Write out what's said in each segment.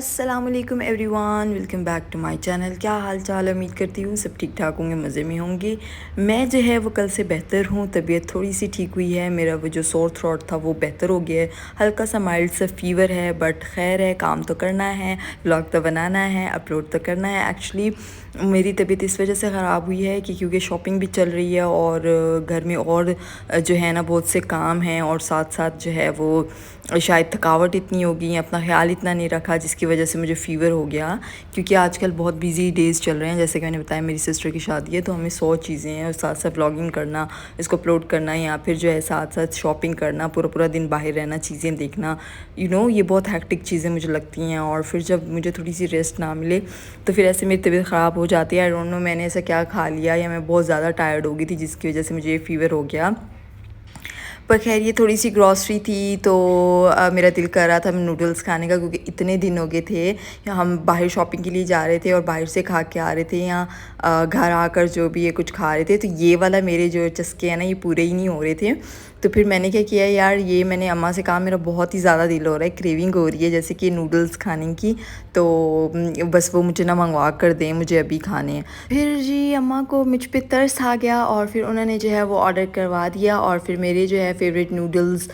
अस्सलामुअलैकुम everyone, welcome back to my channel. क्या हाल चाल, उम्मीद करती हूँ सब ठीक ठाक होंगे, मज़े में होंगे। मैं जो है वो कल से बेहतर हूँ, तबीयत थोड़ी सी ठीक हुई है। मेरा वो जो सोर थ्रोट था वो बेहतर हो गया है। हल्का सा माइल्ड सा फीवर है, बट खैर है, काम तो करना है, व्लॉग तो बनाना है, अपलोड तो करना है। एक्चुअली मेरी तबीयत इस वजह से ख़राब हुई है कि क्योंकि शॉपिंग भी चल रही है और घर में और जो है ना बहुत से काम हैं, और साथ साथ जो है वो शायद थकावट इतनी हो गई, अपना ख्याल इतना नहीं रखा, जिसकी वजह से मुझे फ़ीवर हो गया। क्योंकि आजकल बहुत बिजी डेज़ चल रहे हैं, जैसे कि मैंने बताया मेरी सिस्टर की शादी है, तो हमें 100 चीज़ें हैं, और साथ साथ व्लॉगिंग करना, इसको अपलोड करना, या फिर जो है साथ साथ शॉपिंग करना, पूरा पूरा दिन बाहर रहना, चीज़ें देखना, ये बहुत हैक्टिक चीज़ें मुझे लगती हैं। और फिर जब मुझे थोड़ी सी रेस्ट ना मिले तो फिर ऐसे मेरी तबीयत ख़राब हो जाती है। आई डोंट नो मैंने ऐसा क्या खा लिया, या मैं बहुत ज़्यादा टायर्ड हो गई थी, जिसकी वजह से मुझे ये फ़ीवर हो गया। पर खैर ये थोड़ी सी ग्रॉसरी थी, तो मेरा दिल कर रहा था नूडल्स खाने का, क्योंकि इतने दिन हो गए थे हम बाहर शॉपिंग के लिए जा रहे थे और बाहर से खा के आ रहे थे, या घर आकर जो भी ये कुछ खा रहे थे, तो ये वाला मेरे जो चस्के हैं ना ये पूरे ही नहीं हो रहे थे। तो फिर मैंने क्या किया यार, ये मैंने अम्मा से कहा मेरा बहुत ही ज़्यादा दिल हो रहा है, क्रेविंग हो रही है जैसे कि नूडल्स खाने की, तो बस वो मुझे ना मंगवा कर दें, मुझे अभी खाने हैं। फिर जी अम्मा को मुझ पे तरस आ गया, और फिर उन्होंने जो है वो ऑर्डर करवा दिया, और फिर मेरे जो है फेवरेट नूडल्स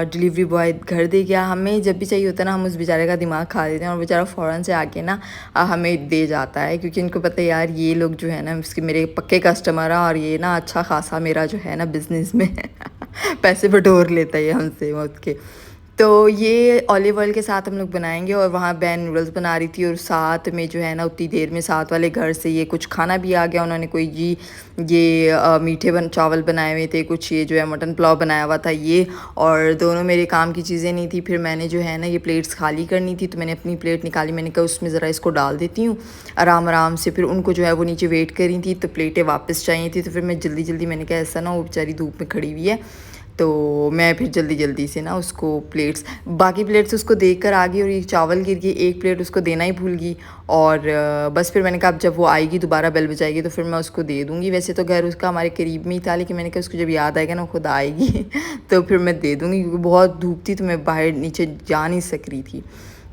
डिलीवरी बॉय घर दे गया। हमें जब भी चाहिए होता है ना, हम उस बेचारे का दिमाग खा देते हैं, और बेचारा फ़ौरन से आके ना हमें दे जाता है, क्योंकि इनको पता है यार ये लोग जो है ना उसके मेरे पक्के कस्टमर हैं, और ये ना अच्छा खासा मेरा जो है ना बिज़नेस में पैसे बटोर लेता है ये हमसे मौत के। तो ये ऑलिव ऑयल के साथ हम लोग बनाएंगे, और वहाँ बैन नूडल्स बना रही थी, और साथ में जो है ना उतनी देर में साथ वाले घर से ये कुछ खाना भी आ गया। उन्होंने कोई जी ये मीठे चावल बनाए हुए थे, कुछ ये जो है मटन पुलाव बनाया हुआ था ये, और दोनों मेरे काम की चीज़ें नहीं थी। फिर मैंने जो है ना ये प्लेट्स खाली करनी थी, तो मैंने अपनी प्लेट निकाली, मैंने कहा उसमें ज़रा इसको डाल देती हूँ आराम आराम से। फिर उनको जो है वो नीचे वेट कर रही थी, तो प्लेटें वापस चाहिए थी, तो फिर मैं जल्दी जल्दी, मैंने कहा ऐसा ना वो बेचारी धूप में खड़ी हुई है, तो मैं फिर जल्दी जल्दी से ना उसको प्लेट्स, बाकी प्लेट्स उसको देख कर आ गई, और ये चावल गिर गई, एक प्लेट उसको देना ही भूल गई। और बस फिर मैंने कहा अब जब वो आएगी दोबारा बेल बजाएगी तो फिर मैं उसको दे दूँगी। वैसे तो घर उसका हमारे करीब में ही था, लेकिन मैंने कहा उसको जब याद आएगा ना, खुद आएगी तो फिर मैं दे दूँगी, क्योंकि बहुत धूप थी तो मैं बाहर नीचे जा नहीं सक रही थी।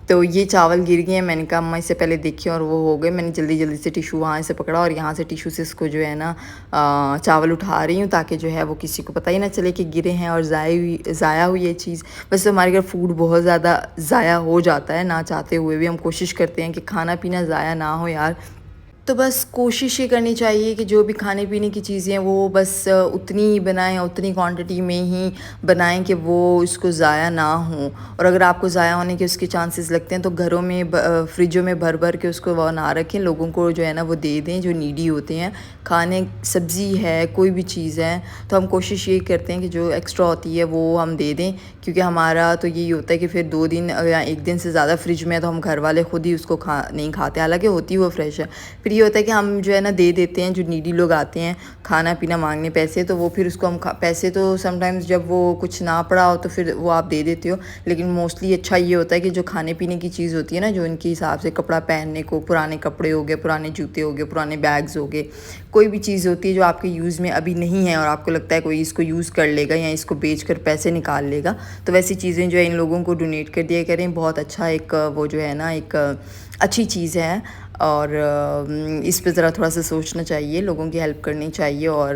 तो ये चावल गिर गए हैं, मैंने कहा अम्मा इससे पहले देखिए, और वो हो गए। मैंने जल्दी जल्दी से टिशू वहाँ से पकड़ा, और यहाँ से टिशू से इसको जो है ना चावल उठा रही हूँ, ताकि जो है वो किसी को पता ही ना चले कि गिरे हैं और ज़ाया हुई ये चीज़। वैसे हमारे घर फूड बहुत ज़्यादा ज़ाया हो जाता है, ना चाहते हुए भी हम कोशिश करते हैं कि खाना पीना ज़ाया ना हो यार। तो बस कोशिश ये करनी चाहिए कि जो भी खाने पीने की चीज़ें हैं वो बस उतनी ही बनाएं, उतनी क्वांटिटी में ही बनाएं कि वो इसको ज़ाया ना हो। और अगर आपको ज़ाया होने के उसके चांसेस लगते हैं, तो घरों में फ्रिजों में भर भर के उसको वो ना रखें, लोगों को जो है ना वो दे दें जो नीडी होते हैं। खाने सब्ज़ी है, कोई भी चीज़ है, तो हम कोशिश ये करते हैं कि जो एक्स्ट्रा होती है वो हम दे दें, क्योंकि हमारा तो यही होता है कि फिर 2 दिन या 1 दिन से ज़्यादा फ्रिज में है, तो हम घर वाले खुद ही उसको नहीं खाते, हालांकि होती वो फ्रेश है। फिर ये होता है कि हम जो है ना दे देते हैं, जो नीडी लोग आते हैं खाना पीना मांगने पैसे, तो वो फिर उसको हम पैसे तो समटाइम्स जब वो कुछ ना पड़ा हो तो फिर वो आप दे देते हो, लेकिन मोस्टली अच्छा ये होता है कि जो खाने पीने की चीज़ होती है ना, जो उनके हिसाब से कपड़ा पहनने को, पुराने कपड़े हो गए, पुराने जूते हो गए, पुराने बैग्स हो गए, कोई भी चीज़ होती है जो आपके यूज़ में अभी नहीं है और आपको लगता है कोई इसको यूज़ कर लेगा या इसको बेच कर पैसे निकाल लेगा, तो वैसी चीज़ें जो है इन लोगों को डोनेट कर दिया करें। बहुत अच्छा एक वो जो है ना एक अच्छी चीज़ है, और इस पे ज़रा थोड़ा सा सोचना चाहिए, लोगों की हेल्प करनी चाहिए, और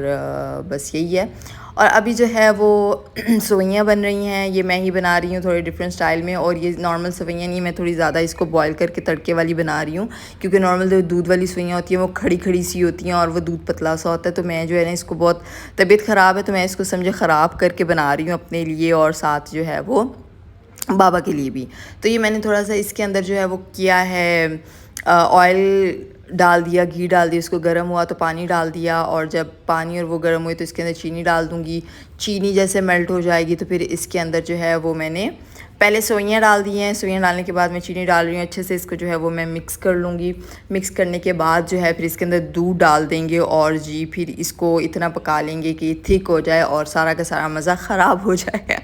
बस यही है। और अभी जो है वो सेवइयाँ बन रही हैं, ये मैं ही बना रही हूँ थोड़े डिफरेंट स्टाइल में, और ये नॉर्मल सेवइयाँ नहीं, मैं थोड़ी ज़्यादा इसको बॉयल करके तड़के वाली बना रही हूँ, क्योंकि नॉर्मल जो दूध वाली सेवइयाँ होती हैं वो खड़ी खड़ी सी होती हैं, और वो दूध पतला सा होता है। तो मैं जो है ना इसको, बहुत तबीयत ख़राब है तो मैं इसको समझे ख़राब करके बना रही हूँ अपने लिए, और साथ जो है वो बाबा के लिए भी। तो ये मैंने थोड़ा सा इसके अंदर जो है वो किया है, ऑयल डाल दिया, घी डाल दिया, उसको गर्म हुआ तो पानी डाल दिया, और जब पानी और वो गर्म हुए तो इसके अंदर चीनी डाल दूँगी। चीनी जैसे मेल्ट हो जाएगी तो फिर इसके अंदर जो है वो मैंने पहले सेवइयाँ डाल दी हैं, सेवइयाँ डालने के बाद मैं चीनी डाल रही हूँ, अच्छे से इसको जो है वो मैं मिक्स कर लूँगी। मिक्स करने के बाद जो है फिर इसके अंदर दूध डाल देंगे, और जी फिर इसको इतना पका लेंगे कि थिक हो जाए और सारा का सारा मज़ा ख़राब हो जाए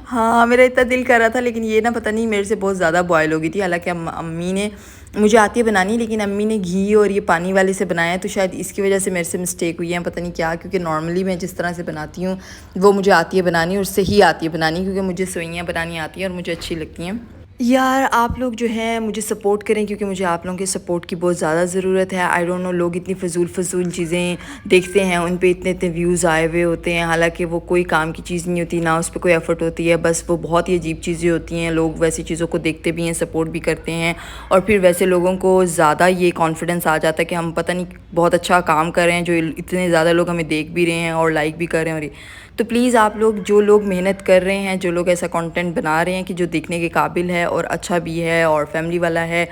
हाँ, मेरा इतना दिल कर रहा था, लेकिन ये ना पता नहीं मेरे से बहुत ज़्यादा बॉयल हो गई थी। हालांकि अम्मी ने, मुझे आती है बनानी, लेकिन अम्मी ने घी और ये पानी वाले से बनाया, तो शायद इसकी वजह से मेरे से मिस्टेक हुई है, पता नहीं क्या। क्योंकि नॉर्मली मैं जिस तरह से बनाती हूँ वो मुझे आती है बनानी, और सही आती है बनानी, क्योंकि मुझे सेवइयाँ बनानी आती हैं और मुझे अच्छी लगती हैं। यार आप लोग जो हैं मुझे सपोर्ट करें क्योंकि मुझे आप लोगों के सपोर्ट की बहुत ज़्यादा ज़रूरत है। आई डोंट नो, लोग इतनी फ़िज़ूल चीज़ें देखते हैं, उन पे इतने व्यूज़ आए हुए होते हैं, हालांकि वो कोई काम की चीज़ नहीं होती, ना उस पर कोई एफ़र्ट होती है, बस वो बहुत ही अजीब चीज़ें होती हैं। लोग वैसी चीज़ों को देखते भी हैं, सपोर्ट भी करते हैं, और फिर वैसे लोगों को ज़्यादा ये कॉन्फिडेंस आ जाता है कि हम पता नहीं बहुत अच्छा काम कर रहे हैं, जो इतने ज़्यादा लोग हमें देख भी रहे हैं और लाइक भी कर रहे हैं। और तो प्लीज़ आप लोग, जो लोग मेहनत कर रहे हैं, जो लोग ऐसा कंटेंट बना रहे हैं कि जो देखने के काबिल है और अच्छा भी है और फैमिली वाला है,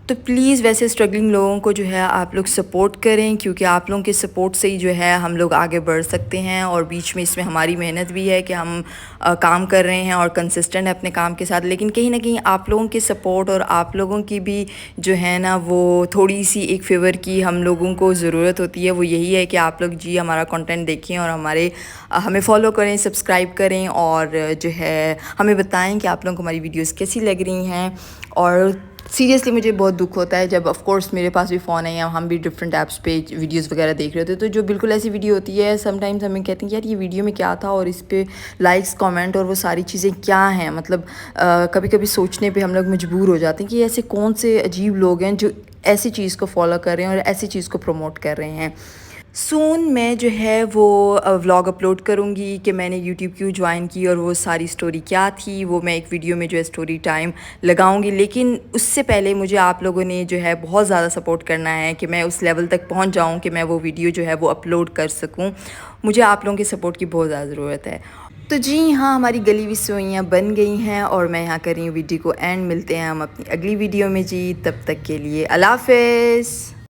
तो प्लीज़ वैसे स्ट्रगलिंग लोगों को जो है आप लोग सपोर्ट करें, क्योंकि आप लोगों के सपोर्ट से ही जो है हम लोग आगे बढ़ सकते हैं। और बीच में इसमें हमारी मेहनत भी है कि हम काम कर रहे हैं और कंसिस्टेंट है अपने काम के साथ, लेकिन कहीं ना कहीं आप लोगों के सपोर्ट और आप लोगों की भी जो है ना वो थोड़ी सी एक फेवर की हम लोगों को ज़रूरत होती है। वो यही है कि आप लोग जी हमारा कंटेंट देखें और हमें फॉलो करें, सब्सक्राइब करें, और जो है हमें बताएं कि आप लोगों को हमारी वीडियोज़ कैसी लग रही हैं। और सीरियसली मुझे बहुत दुख होता है जब, ऑफ कोर्स मेरे पास भी फ़ोन है या हम भी डिफरेंट ऐप्स पे वीडियोस वगैरह देख रहे होते हैं, तो जो बिल्कुल ऐसी वीडियो होती है समटाइम्स हमें कहते हैं कि यार ये वीडियो में क्या था, और इस पे लाइक्स कमेंट और वो सारी चीज़ें क्या हैं। मतलब कभी कभी सोचने पे हम लोग मजबूर हो जाते हैं कि ऐसे कौन से अजीब लोग हैं जो ऐसी चीज़ को फॉलो कर रहे हैं और ऐसी चीज़ को प्रमोट कर रहे हैं। सून मैं जो है वो व्लॉग अपलोड करूँगी कि मैंने यूट्यूब क्यों ज्वाइन की और वो सारी स्टोरी क्या थी, वो मैं एक वीडियो में जो है स्टोरी टाइम लगाऊँगी। लेकिन उससे पहले मुझे आप लोगों ने जो है बहुत ज़्यादा सपोर्ट करना है कि मैं उस लेवल तक पहुँच जाऊँ कि मैं वो वीडियो जो है वो अपलोड कर सकूँ। मुझे आप लोगों के सपोर्ट की बहुत ज़्यादा ज़रूरत है। तो जी हाँ, हमारी गली हुई सेवइयाँ बन गई हैं और मैं यहाँ कर रही हूँ वीडियो को एंड। मिलते हैं हम अपनी अगली वीडियो में जी, तब तक के लिए अल्लाह हाफ़िज़।